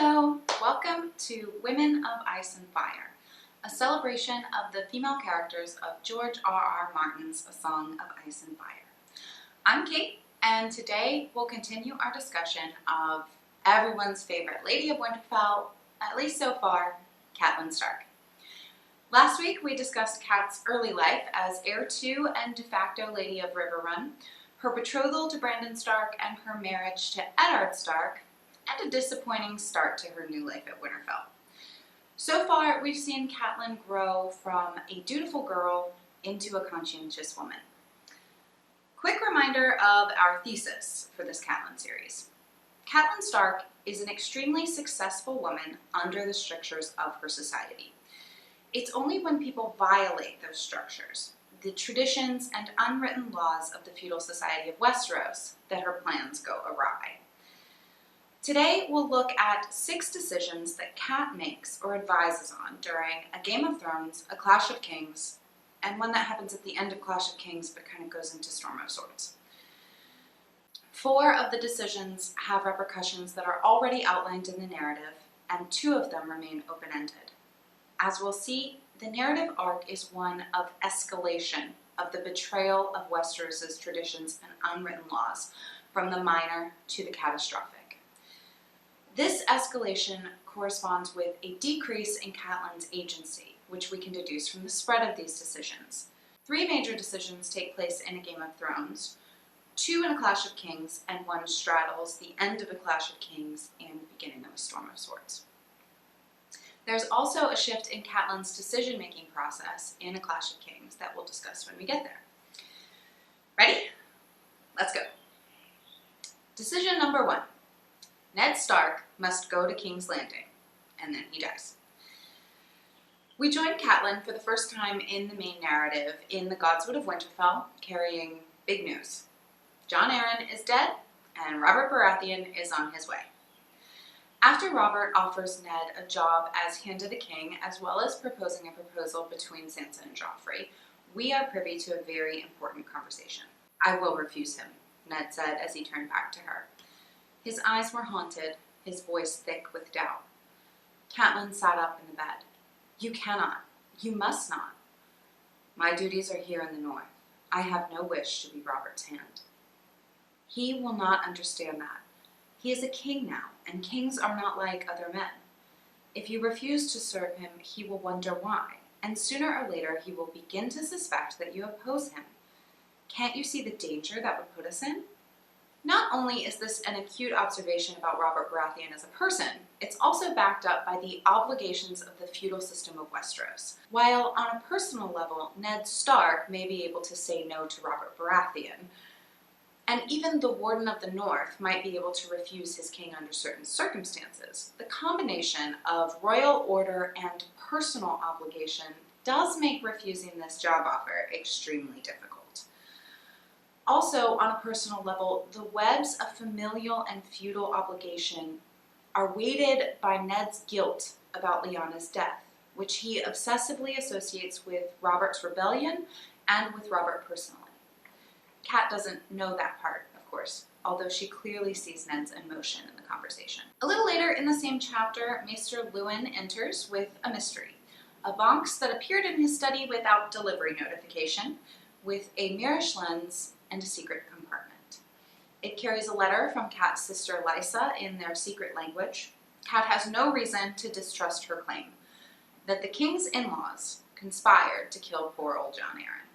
Hello! Welcome to Women of Ice and Fire, a celebration of the female characters of George R.R. Martin's A Song of Ice and Fire. I'm Kate, and today we'll continue our discussion of everyone's favorite Lady of Winterfell, at least so far, Catelyn Stark. Last week we discussed Cat's early life as heir to and de facto Lady of Riverrun, her betrothal to Brandon Stark and her marriage to Eddard Stark, and a disappointing start to her new life at Winterfell. So far, we've seen Catelyn grow from a dutiful girl into a conscientious woman. Quick reminder of our thesis for this Catelyn series. Catelyn Stark is an extremely successful woman under the strictures of her society. It's only when people violate those structures, the traditions and unwritten laws of the feudal society of Westeros, that her plans go awry. Today, we'll look at 6 decisions that Cat makes or advises on during a Game of Thrones, a Clash of Kings, and one that happens at the end of Clash of Kings but kind of goes into Storm of Swords. 4 of the decisions have repercussions that are already outlined in the narrative, and 2 of them remain open-ended. As we'll see, the narrative arc is one of escalation of the betrayal of Westeros' traditions and unwritten laws, from the minor to the catastrophic. This escalation corresponds with a decrease in Catelyn's agency, which we can deduce from the spread of these decisions. 3 major decisions take place in a Game of Thrones, 2 in a Clash of Kings, and 1 straddles the end of a Clash of Kings and the beginning of a Storm of Swords. There's also a shift in Catelyn's decision-making process in a Clash of Kings that we'll discuss when we get there. Ready? Let's go. Decision number 1. Ned Stark must go to King's Landing, and then he dies. We join Catelyn for the first time in the main narrative in the Godswood of Winterfell, carrying big news. Jon Arryn is dead, and Robert Baratheon is on his way. After Robert offers Ned a job as Hand of the King, as well as proposing a proposal between Sansa and Joffrey, we are privy to a very important conversation. "I will refuse him," Ned said as he turned back to her. His eyes were haunted, his voice thick with doubt. Catelyn sat up in the bed. "You cannot. You must not. My duties are here in the north. I have no wish to be Robert's hand." "He will not understand that. He is a king now, and kings are not like other men. If you refuse to serve him, he will wonder why, and sooner or later he will begin to suspect that you oppose him. Can't you see the danger that would put us in?" Not only is this an acute observation about Robert Baratheon as a person, it's also backed up by the obligations of the feudal system of Westeros. While on a personal level, Ned Stark may be able to say no to Robert Baratheon, and even the Warden of the North might be able to refuse his king under certain circumstances, the combination of royal order and personal obligation does make refusing this job offer extremely difficult. Also, on a personal level, the webs of familial and feudal obligation are weighted by Ned's guilt about Lyanna's death, which he obsessively associates with Robert's rebellion and with Robert personally. Cat doesn't know that part, of course, although she clearly sees Ned's emotion in the conversation. A little later in the same chapter, Maester Luwin enters with a mystery, a box that appeared in his study without delivery notification, with a mirrorish lens and a secret compartment. It carries a letter from Cat's sister Lysa in their secret language. Cat has no reason to distrust her claim that the king's in-laws conspired to kill poor old Jon Arryn.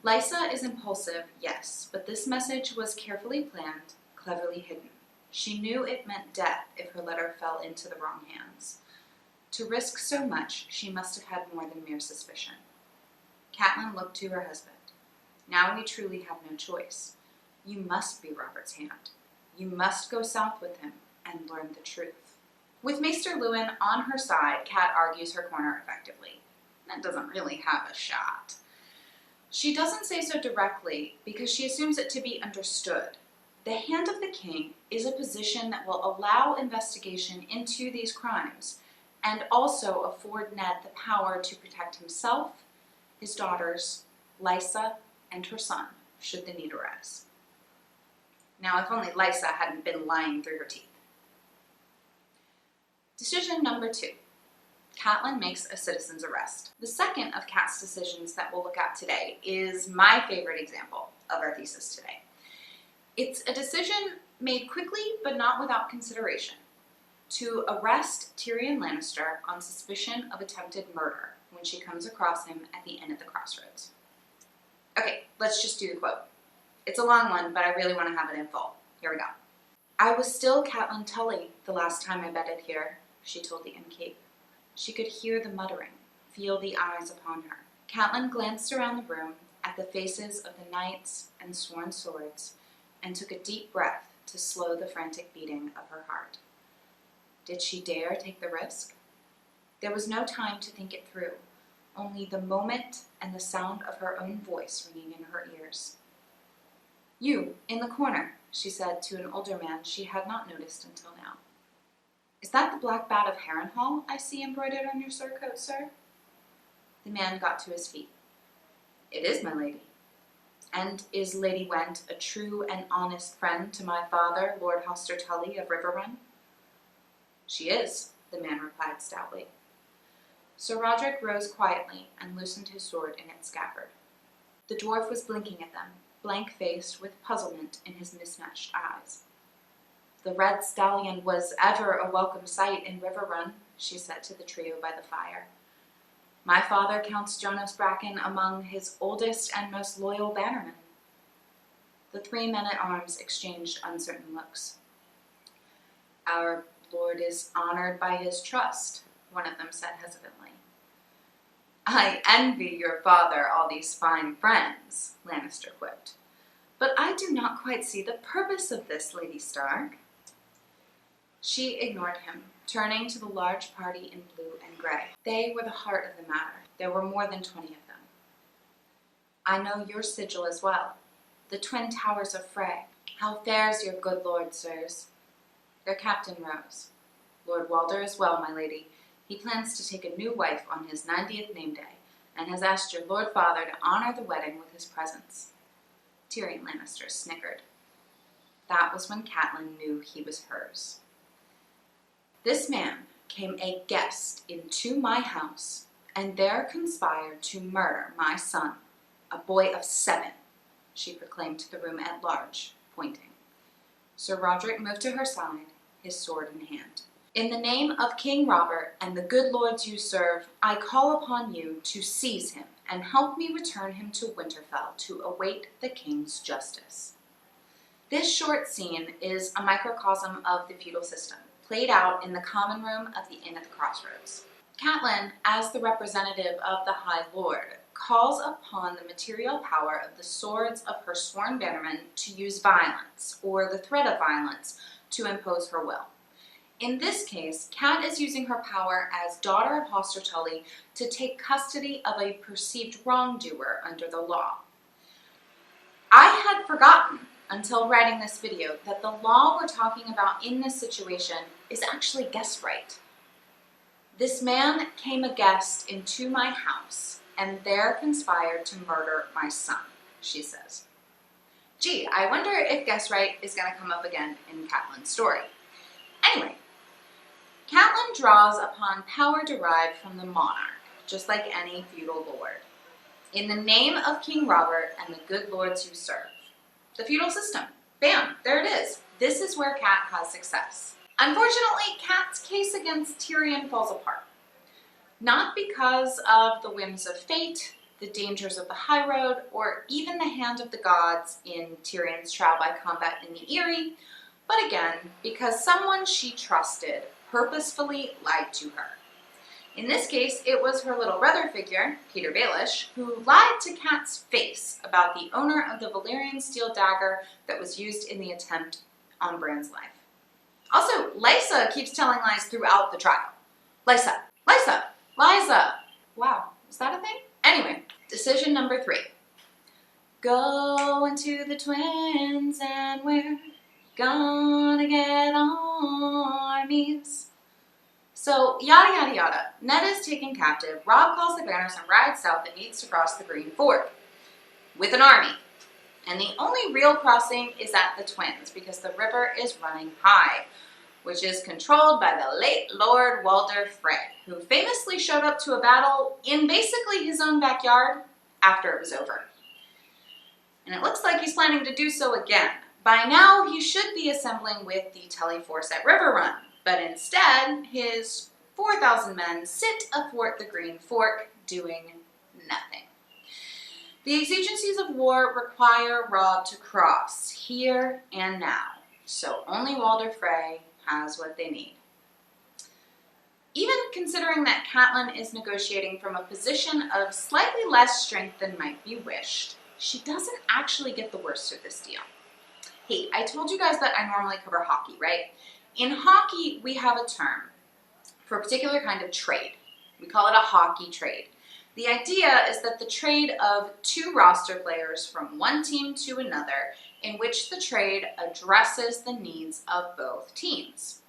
Lysa is impulsive, yes, but this message was carefully planned, cleverly hidden. She knew it meant death if her letter fell into the wrong hands. To risk so much, she must have had more than mere suspicion. Catelyn looked to her husband. "Now we truly have no choice. You must be Robert's hand. You must go south with him and learn the truth." With Maester Luwin on her side, Cat argues her corner effectively. Ned doesn't really have a shot. She doesn't say so directly because she assumes it to be understood. The Hand of the King is a position that will allow investigation into these crimes and also afford Ned the power to protect himself, his daughters, Lysa, and her son, should the need arise. Now, if only Lysa hadn't been lying through her teeth. Decision number 2. Catelyn makes a citizen's arrest. The second of Cat's decisions that we'll look at today is my favorite example of our thesis today. It's a decision made quickly but not without consideration to arrest Tyrion Lannister on suspicion of attempted murder when she comes across him at the inn at the crossroads. Okay, let's just do the quote. It's a long one, but I really want to have it in full. Here we go. "I was still Catelyn Tully the last time I bedded here," she told the innkeep. She could hear the muttering, feel the eyes upon her. Catelyn glanced around the room at the faces of the knights and sworn swords and took a deep breath to slow the frantic beating of her heart. Did she dare take the risk? There was no time to think it through, only the moment and the sound of her own voice ringing in her ears. "You, in the corner," she said to an older man she had not noticed until now. "Is that the black bat of Harrenhal I see embroidered on your surcoat, sir?" The man got to his feet. "It is, my lady." "And is Lady Went a true and honest friend to my father, Lord Hoster Tully of Riverrun?" "She is," the man replied stoutly. Sir Roderick rose quietly and loosened his sword in its scabbard. The dwarf was blinking at them, blank-faced with puzzlement in his mismatched eyes. "The red stallion was ever a welcome sight in Riverrun," she said to the trio by the fire. "My father counts Jonas Bracken among his oldest and most loyal bannermen." The 3 men-at-arms exchanged uncertain looks. "Our lord is honored by his trust," one of them said hesitantly. "I envy your father all these fine friends," Lannister quipped. "But I do not quite see the purpose of this, Lady Stark." She ignored him, turning to the large party in blue and gray. They were the heart of the matter. There were more than 20 of them. "I know your sigil as well, the twin towers of Frey. How fares your good lord, sirs?" Their captain rose. "Lord Walder is well, my lady. He plans to take a new wife on his 90th name day, and has asked your lord father to honor the wedding with his presence." Tyrion Lannister snickered. That was when Catelyn knew he was hers. "This man came a guest into my house, and there conspired to murder my son, a boy of 7, she proclaimed to the room at large, pointing. Sir Roderick moved to her side, his sword in hand. "In the name of King Robert and the good lords you serve, I call upon you to seize him and help me return him to Winterfell to await the king's justice." This short scene is a microcosm of the feudal system, played out in the common room of the inn at the crossroads. Catelyn, as the representative of the High Lord, calls upon the material power of the swords of her sworn bannermen to use violence, or the threat of violence, to impose her will. In this case, Cat is using her power as daughter of Hoster Tully to take custody of a perceived wrongdoer under the law. I had forgotten, until writing this video, that the law we're talking about in this situation is actually guest right. "This man came a guest into my house, and there conspired to murder my son," she says. Gee, I wonder if guest right is going to come up again in Catelyn's story. Anyway, Catelyn draws upon power derived from the monarch, just like any feudal lord. "In the name of King Robert and the good lords you serve." The feudal system. Bam, there it is. This is where Cat has success. Unfortunately, Cat's case against Tyrion falls apart. Not because of the whims of fate, the dangers of the high road, or even the hand of the gods in Tyrion's trial by combat in the Eyrie, but again, because someone she trusted purposefully lied to her. In this case, it was her little brother figure, Peter Baelish, who lied to Cat's face about the owner of the Valyrian steel dagger that was used in the attempt on Bran's life. Also, Lysa keeps telling lies throughout the trial. Lysa, Lysa, Liza. Wow, is that a thing? Anyway, decision number 3. Go into the twins and we're gonna get armies. So, yada yada yada. Ned is taken captive, Robb calls the banners and rides south and needs to cross the Green Ford with an army. And the only real crossing is at the Twins because the river is running high. which is controlled by the late Lord Walder Frey, who famously showed up to a battle in basically his own backyard after it was over. And it looks like he's planning to do so again. By now, he should be assembling with the Tully force at River Run, but instead, his 4,000 men sit athwart the Green Fork, doing nothing. The exigencies of war require Robb to cross, here and now, so only Walder Frey has what they need. Even considering that Catelyn is negotiating from a position of slightly less strength than might be wished, she doesn't actually get the worst of this deal. Hey, I told you guys that I normally cover hockey, right? In hockey, we have a term for a particular kind of trade. We call it a hockey trade. The idea is that the trade of two roster players from one team to another, in which the trade addresses the needs of both teams.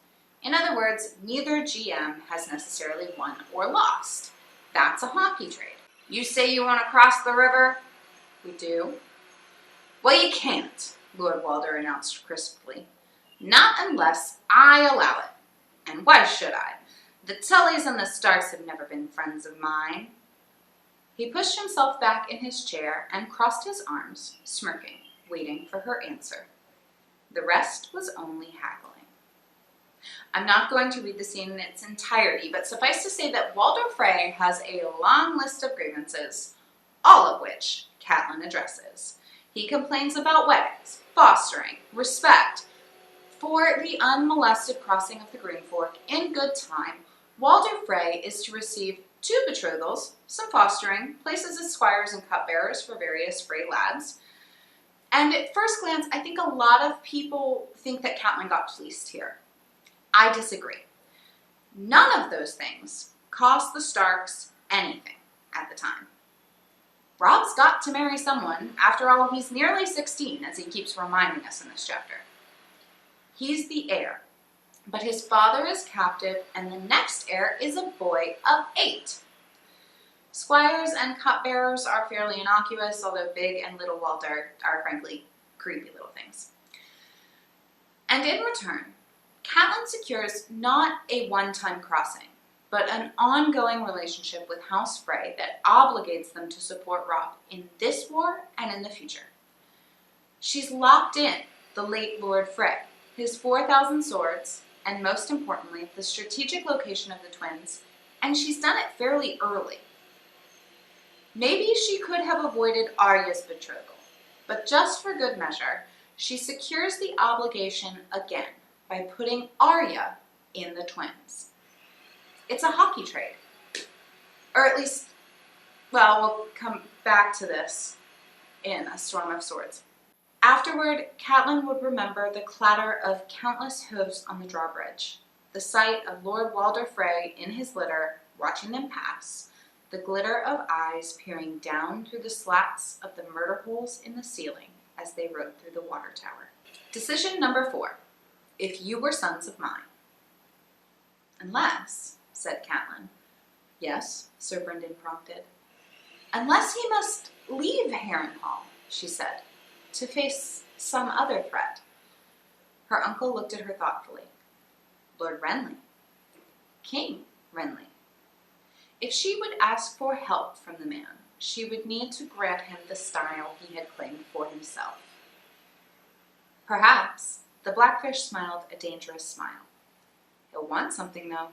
In other words, neither GM has necessarily won or lost. That's a hockey trade. You say you want to cross the river? We do. Well, you can't, Lord Walder announced crisply. Not unless I allow it. And why should I? The Tullys and the Starks have never been friends of mine. He pushed himself back in his chair and crossed his arms, smirking, waiting for her answer. The rest was only haggling. I'm not going to read the scene in its entirety, but suffice to say that Walder Frey has a long list of grievances, all of which Catelyn addresses. He complains about weddings, fostering, respect. For the unmolested crossing of the Green Fork in good time, Walder Frey is to receive 2 betrothals, some fostering, places as squires and cupbearers for various Frey lads. And at first glance, I think a lot of people think that Catelyn got fleeced here. I disagree. None of those things cost the Starks anything at the time. Robb's got to marry someone. After all, he's nearly 16, as he keeps reminding us in this chapter. He's the heir, but his father is captive, and the next heir is a boy of 8. Squires and cupbearers are fairly innocuous, although Big and Little Walder are frankly creepy little things. And in return, Catelyn secures not a one-time crossing, but an ongoing relationship with House Frey that obligates them to support Robb in this war and in the future. She's locked in the late Lord Frey, his 4,000 swords, and most importantly, the strategic location of the twins, and she's done it fairly early. Maybe she could have avoided Arya's betrothal, but just for good measure, she secures the obligation again by putting Arya in the twins. It's a hockey trade. Or at least, well, we'll come back to this in A Storm of Swords. Afterward, Catelyn would remember the clatter of countless hooves on the drawbridge, the sight of Lord Walder Frey in his litter, watching them pass, the glitter of eyes peering down through the slats of the murder holes in the ceiling as they rode through the water tower. Decision number 4. If you were sons of mine. Unless, said Catelyn. Yes, Sir Brendan prompted. Unless he must leave Harrenhal, she said, to face some other threat. Her uncle looked at her thoughtfully. Lord Renly. King Renly. If she would ask for help from the man, she would need to grant him the style he had claimed for himself. Perhaps. The Blackfish smiled a dangerous smile. He'll want something, though.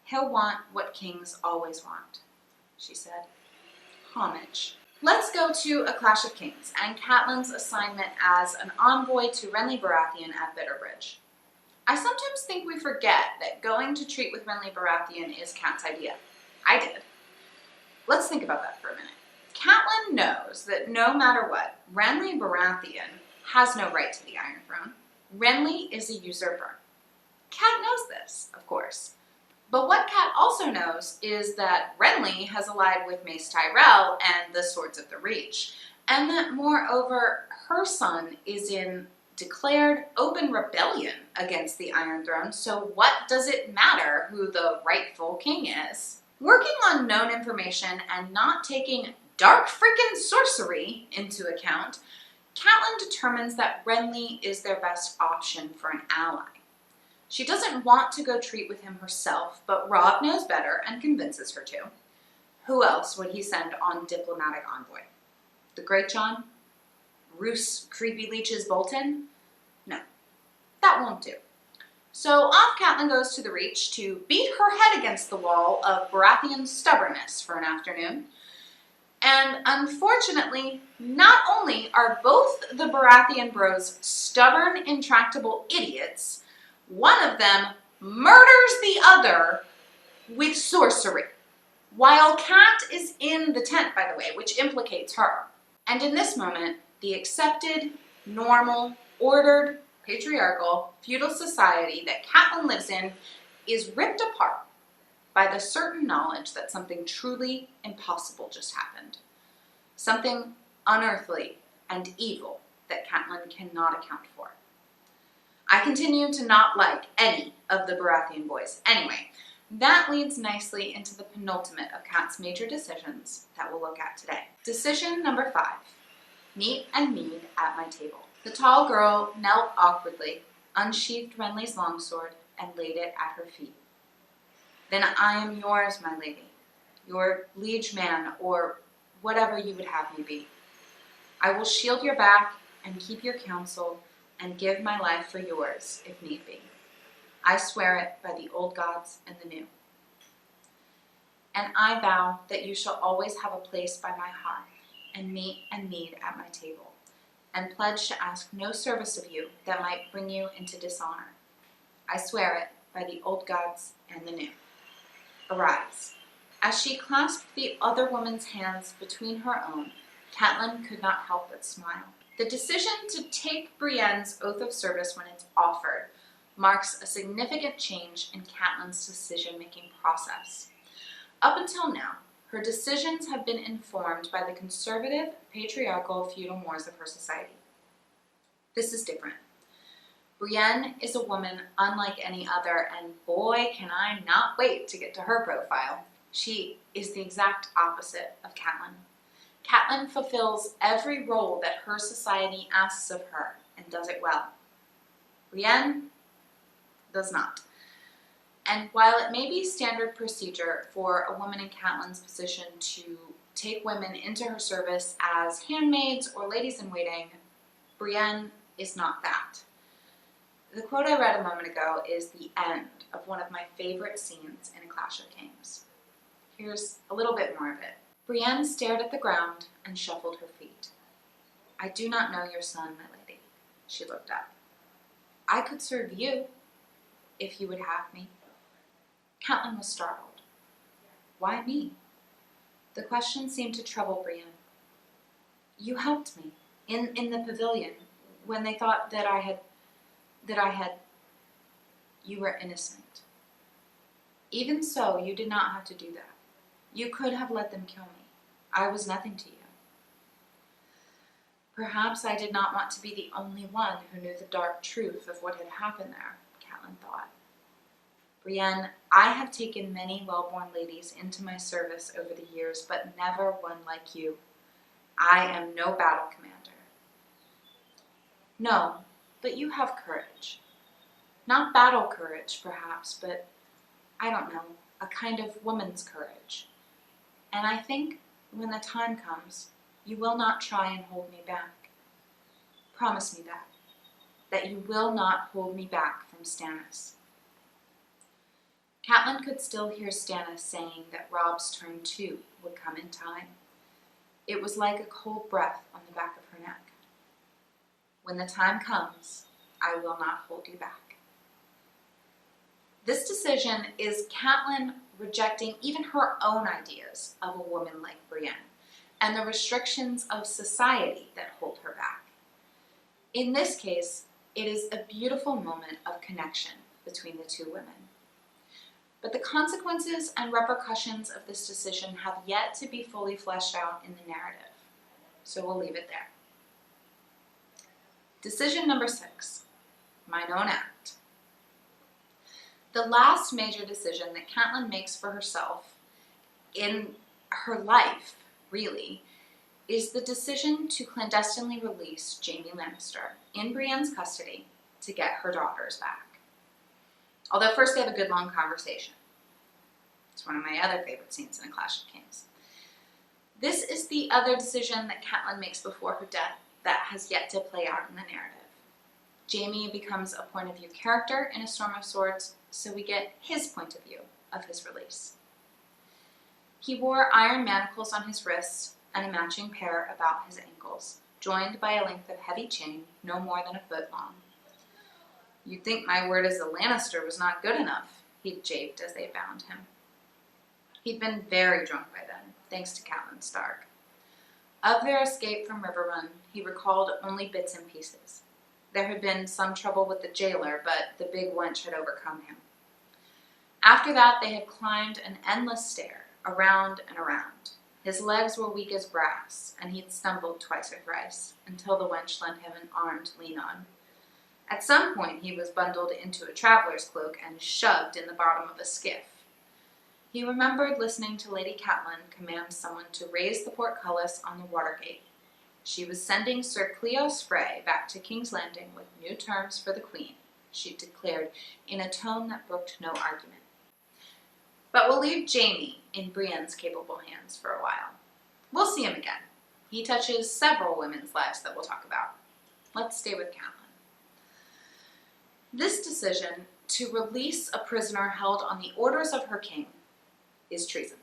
He'll want what kings always want, she said. Homage. Let's go to A Clash of Kings and Catelyn's assignment as an envoy to Renly Baratheon at Bitterbridge. I sometimes think we forget that going to treat with Renly Baratheon is Cat's idea. I did. Let's think about that for a minute. Catelyn knows that no matter what, Renly Baratheon has no right to the Iron Throne. Renly is a usurper. Cat knows this, of course. But what Cat also knows is that Renly has allied with Mace Tyrell and the Swords of the Reach, and that moreover, her son is in declared open rebellion against the Iron Throne, so what does it matter who the rightful king is? Working on known information and not taking dark freaking sorcery into account, Catelyn determines that Renly is their best option for an ally. She doesn't want to go treat with him herself, but Robb knows better and convinces her to. Who else would he send on diplomatic envoy? The Great John? Roose Creepy Leeches Bolton? No, that won't do. So off Catelyn goes to the Reach to beat her head against the wall of Baratheon stubbornness for an afternoon. And unfortunately, not only are both the Baratheon bros stubborn, intractable idiots, one of them murders the other with sorcery. While Cat is in the tent, by the way, which implicates her. And in this moment, the accepted, normal, ordered, patriarchal, feudal society that Catelyn lives in is ripped apart by the certain knowledge that something truly impossible just happened. Something unearthly and evil that Catelyn cannot account for. I continue to not like any of the Baratheon boys. Anyway, that leads nicely into the penultimate of Cat's major decisions that we'll look at today. Decision number 5. Meat and mead at my table. The tall girl knelt awkwardly, unsheathed Renly's longsword, and laid it at her feet. Then I am yours, my lady, your liege man, or whatever you would have me be. I will shield your back and keep your counsel and give my life for yours, if need be. I swear it by the old gods and the new. And I vow that you shall always have a place by my hearth, and meat and mead at my table, and pledge to ask no service of you that might bring you into dishonor. I swear it by the old gods and the new. Arise. As she clasped the other woman's hands between her own, Catelyn could not help but smile. The decision to take Brienne's oath of service when it's offered marks a significant change in Catelyn's decision-making process. Up until now, her decisions have been informed by the conservative, patriarchal, feudal mores of her society. This is different. Brienne is a woman unlike any other, and boy, can I not wait to get to her profile. She is the exact opposite of Catelyn. Catelyn fulfills every role that her society asks of her, and does it well. Brienne does not. And while it may be standard procedure for a woman in Catelyn's position to take women into her service as handmaids or ladies-in-waiting, Brienne is not that. The quote I read a moment ago is the end of one of my favorite scenes in A Clash of Kings. Here's a little bit more of it. Brienne stared at the ground and shuffled her feet. I do not know your son, my lady. She looked up. I could serve you, if you would have me. Catelyn was startled. Why me? The question seemed to trouble Brienne. You helped me in the pavilion when they thought that I had. You were innocent. Even so, you did not have to do that. You could have let them kill me. I was nothing to you. Perhaps I did not want to be the only one who knew the dark truth of what had happened there, Catelyn thought. Brienne, I have taken many well-born ladies into my service over the years, but never one like you. I am no battle commander. No, but you have courage. Not battle courage, perhaps, but, I don't know, a kind of woman's courage. And I think, when the time comes, you will not try and hold me back. Promise me that you will not hold me back from Stannis. Catelyn could still hear Stannis saying that Robb's turn too would come in time. It was like a cold breath on the back of her neck. When the time comes, I will not hold you back. This decision is Catelyn rejecting even her own ideas of a woman like Brienne and the restrictions of society that hold her back. In this case, it is a beautiful moment of connection between the two women. But the consequences and repercussions of this decision have yet to be fully fleshed out in the narrative, so we'll leave it there. Decision number 6, mine own act. The last major decision that Catelyn makes for herself in her life, really, is the decision to clandestinely release Jaime Lannister in Brienne's custody to get her daughters back. Although first they have a good long conversation. It's one of my other favorite scenes in A Clash of Kings. This is the other decision that Catelyn makes before her death that has yet to play out in the narrative. Jaime becomes a point of view character in A Storm of Swords, so we get his point of view of his release. He wore iron manacles on his wrists and a matching pair about his ankles, joined by a length of heavy chain no more than a foot long. "You'd think my word as a Lannister was not good enough," he'd japed as they bound him. He'd been very drunk by then, thanks to Catelyn Stark. Of their escape from Riverrun, he recalled only bits and pieces. There had been some trouble with the jailer, but the big wench had overcome him. After that, they had climbed an endless stair, around and around. His legs were weak as brass, and he'd stumbled twice or thrice, until the wench lent him an arm to lean on. At some point, he was bundled into a traveler's cloak and shoved in the bottom of a skiff. He remembered listening to Lady Catelyn command someone to raise the portcullis on the Watergate. She was sending Sir Cleos Frey back to King's Landing with new terms for the Queen, she declared in a tone that brooked no argument. But we'll leave Jaime in Brienne's capable hands for a while. We'll see him again. He touches several women's lives that we'll talk about. Let's stay with Catelyn. This decision to release a prisoner held on the orders of her king is treason,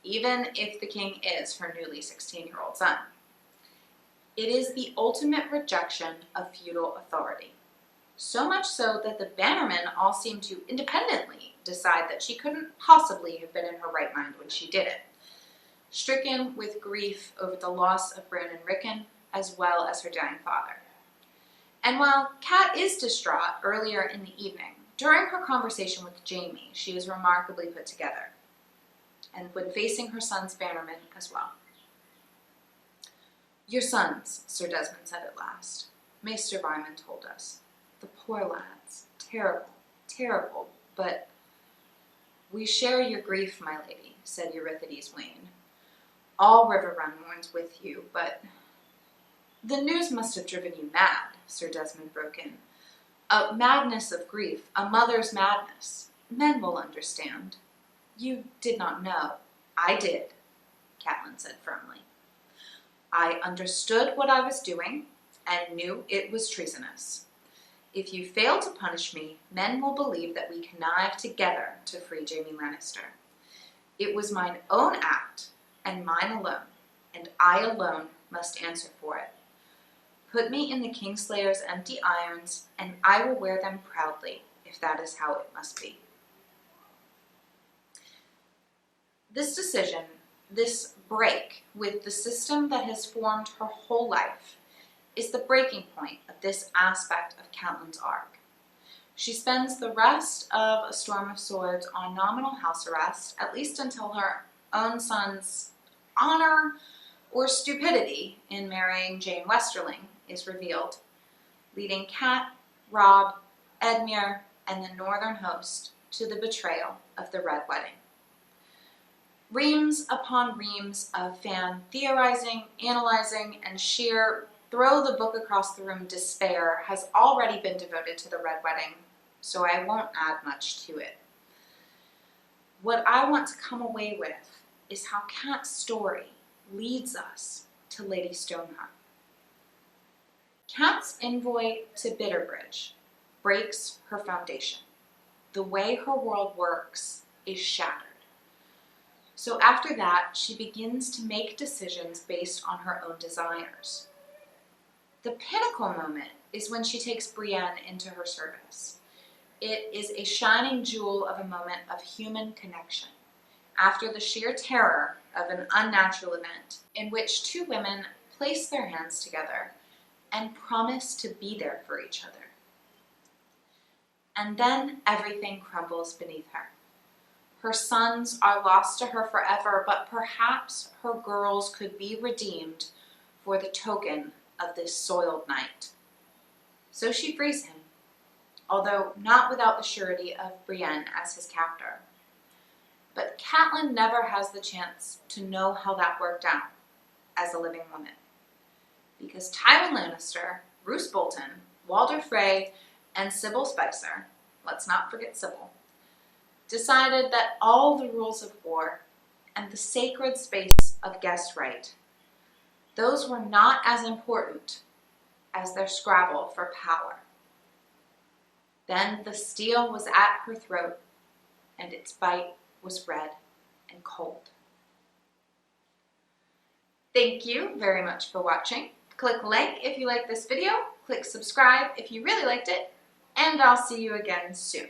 even if the king is her newly 16-year-old son. It is the ultimate rejection of feudal authority, so much so that the bannermen all seem to independently decide that she couldn't possibly have been in her right mind when she did it, stricken with grief over the loss of Brandon Rickon as well as her dying father. And while Cat is distraught earlier in the evening, during her conversation with Jaime, she is remarkably put together, and when facing her son's bannermen as well. "Your sons," Sir Desmond said at last. "Maester Ryman told us. The poor lads. Terrible, terrible, but—" "We share your grief, my lady," said Euripides Wayne. "All Riverrun mourns with you, but—" "The news must have driven you mad," Sir Desmond broke in. "A madness of grief, a mother's madness. Men will understand." "You did not know." "I did," Catelyn said firmly. "I understood what I was doing and knew it was treasonous. If you fail to punish me, men will believe that we connived together to free Jaime Lannister. It was mine own act, and mine alone, and I alone must answer for it. Put me in the Kingslayer's empty irons, and I will wear them proudly, if that is how it must be." This decision, this break with the system that has formed her whole life, is the breaking point of this aspect of Catelyn's arc. She spends the rest of A Storm of Swords on nominal house arrest, at least until her own son's honor or stupidity in marrying Jane Westerling is revealed, leading Cat, Robb, Edmure, and the Northern host to the betrayal of the Red Wedding. Reams upon reams of fan theorizing, analyzing, and sheer throw-the-book-across-the-room despair has already been devoted to the Red Wedding, so I won't add much to it. What I want to come away with is how Cat's story leads us to Lady Stoneheart. Cat's envoy to Bitterbridge breaks her foundation. The way her world works is shattered. So after that, she begins to make decisions based on her own desires. The pinnacle moment is when she takes Brienne into her service. It is a shining jewel of a moment of human connection, after the sheer terror of an unnatural event in which two women place their hands together and promise to be there for each other. And then everything crumbles beneath her. Her sons are lost to her forever, but perhaps her girls could be redeemed for the token of this soiled knight. So she frees him, although not without the surety of Brienne as his captor. But Catelyn never has the chance to know how that worked out as a living woman, because Tywin Lannister, Roose Bolton, Walder Frey, and Sybil Spicer let's not forget Sybil, decided that all the rules of war and the sacred space of guest right, those were not as important as their scrabble for power. Then the steel was at her throat, and its bite was red and cold. Thank you very much for watching. Click like if you liked this video, click subscribe if you really liked it, and I'll see you again soon.